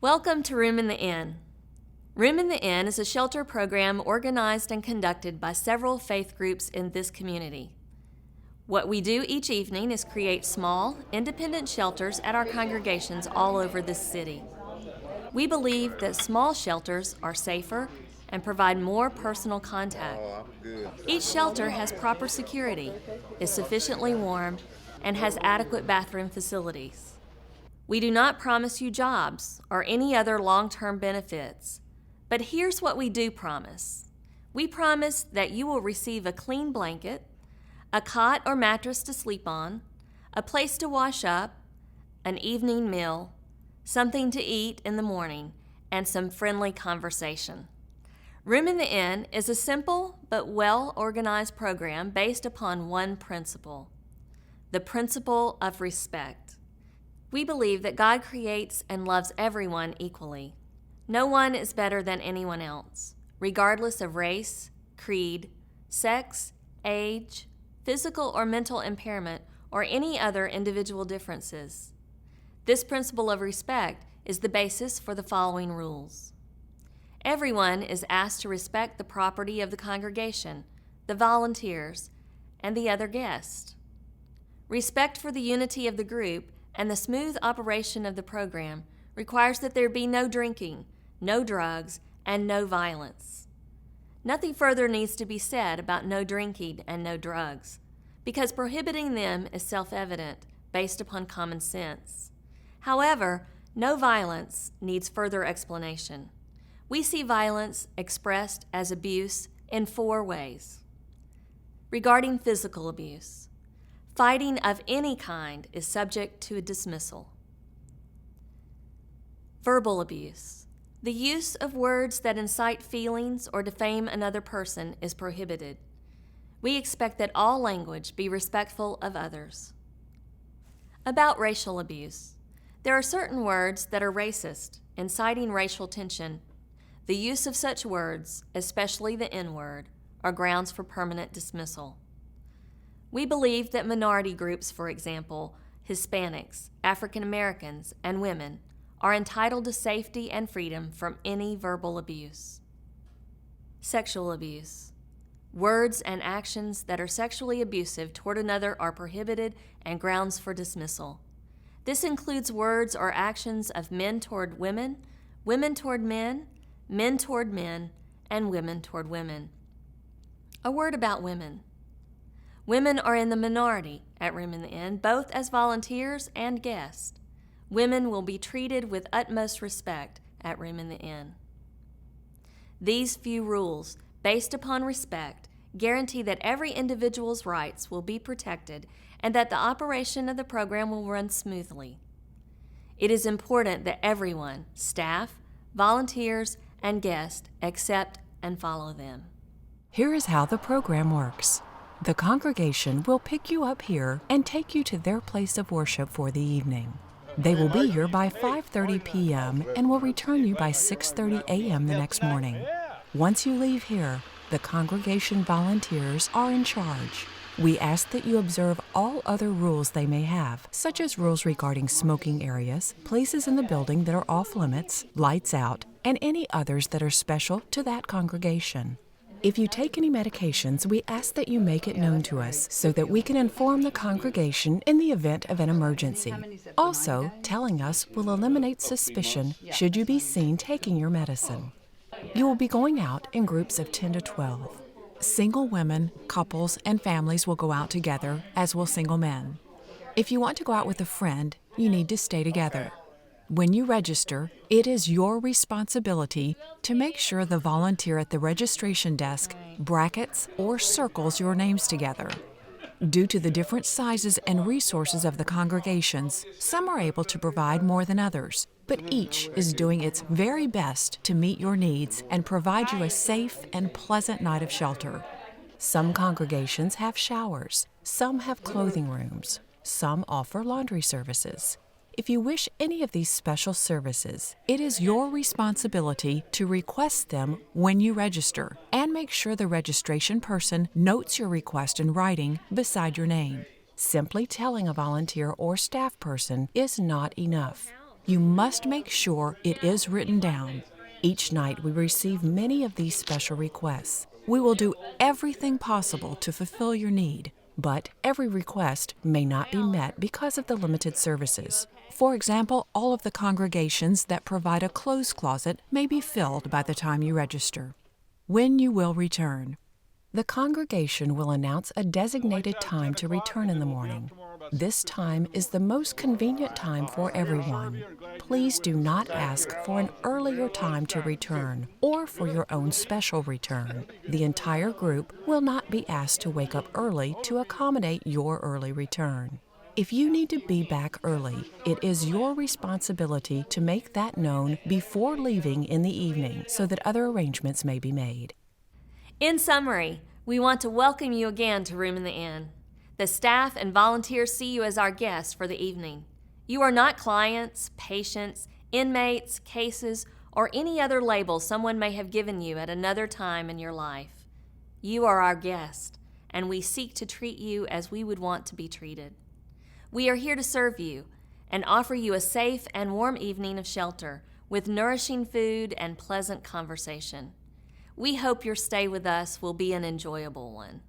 Welcome to Room in the Inn. Room in the Inn is a shelter program organized and conducted by several faith groups in this community. What we do each evening is create small, independent shelters at our congregations all over this city. We believe that small shelters are safer and provide more personal contact. Each shelter has proper security, is sufficiently warm, and has adequate bathroom facilities. We do not promise you jobs or any other long-term benefits, but here's what we do promise. We promise that you will receive a clean blanket, a cot or mattress to sleep on, a place to wash up, an evening meal, something to eat in the morning, and some friendly conversation. Room in the Inn is a simple but well-organized program based upon one principle: the principle of respect. We believe that God creates and loves everyone equally. No one is better than anyone else, regardless of race, creed, sex, age, physical or mental impairment, or any other individual differences. This principle of respect is the basis for the following rules. Everyone is asked to respect the property of the congregation, the volunteers, and the other guests. Respect for the unity of the group and the smooth operation of the program requires that there be no drinking, no drugs, and no violence. Nothing further needs to be said about no drinking and no drugs, because prohibiting them is self-evident based upon common sense. However, no violence needs further explanation. We see violence expressed as abuse in 4 ways. Regarding physical abuse, fighting of any kind is subject to a dismissal. Verbal abuse. The use of words that incite feelings or defame another person is prohibited. We expect that all language be respectful of others. About racial abuse. There are certain words that are racist, inciting racial tension. The use of such words, especially the N-word, are grounds for permanent dismissal. We believe that minority groups, for example, Hispanics, African Americans, and women, are entitled to safety and freedom from any verbal abuse. Sexual abuse. Words and actions that are sexually abusive toward another are prohibited and grounds for dismissal. This includes words or actions of men toward women, women toward men toward men, and women toward women. A word about women. Women are in the minority at Room in the Inn, both as volunteers and guests. Women will be treated with utmost respect at Room in the Inn. These few rules, based upon respect, guarantee that every individual's rights will be protected and that the operation of the program will run smoothly. It is important that everyone, staff, volunteers, and guests, accept and follow them. Here is how the program works. The congregation will pick you up here and take you to their place of worship for the evening. They will be here by 5:30 p.m. and will return you by 6:30 a.m. the next morning. Once you leave here, the congregation volunteers are in charge. We ask that you observe all other rules they may have, such as rules regarding smoking areas, places in the building that are off limits, lights out, and any others that are special to that congregation. If you take any medications, we ask that you make it known to us so that we can inform the congregation in the event of an emergency. Also, telling us will eliminate suspicion should you be seen taking your medicine. You will be going out in groups of 10 to 12. Single women, couples, and families will go out together, as will single men. If you want to go out with a friend, you need to stay together. When you register, it is your responsibility to make sure the volunteer at the registration desk brackets or circles your names together. Due to the different sizes and resources of the congregations, some are able to provide more than others, but each is doing its very best to meet your needs and provide you a safe and pleasant night of shelter. Some congregations have showers, some have clothing rooms, some offer laundry services. If you wish any of these special services, it is your responsibility to request them when you register and make sure the registration person notes your request in writing beside your name. Simply telling a volunteer or staff person is not enough. You must make sure it is written down. Each night we receive many of these special requests. We will do everything possible to fulfill your need, but every request may not be met because of the limited services. For example, all of the congregations that provide a clothes closet may be filled by the time you register. When you will return. The congregation will announce a designated time to return in the morning. This time is the most convenient time for everyone. Please do not ask for an earlier time to return or for your own special return. The entire group will not be asked to wake up early to accommodate your early return. If you need to be back early, it is your responsibility to make that known before leaving in the evening so that other arrangements may be made. In summary, we want to welcome you again to Room in the Inn. The staff and volunteers see you as our guests for the evening. You are not clients, patients, inmates, cases, or any other label someone may have given you at another time in your life. You are our guest, and we seek to treat you as we would want to be treated. We are here to serve you and offer you a safe and warm evening of shelter with nourishing food and pleasant conversation. We hope your stay with us will be an enjoyable one.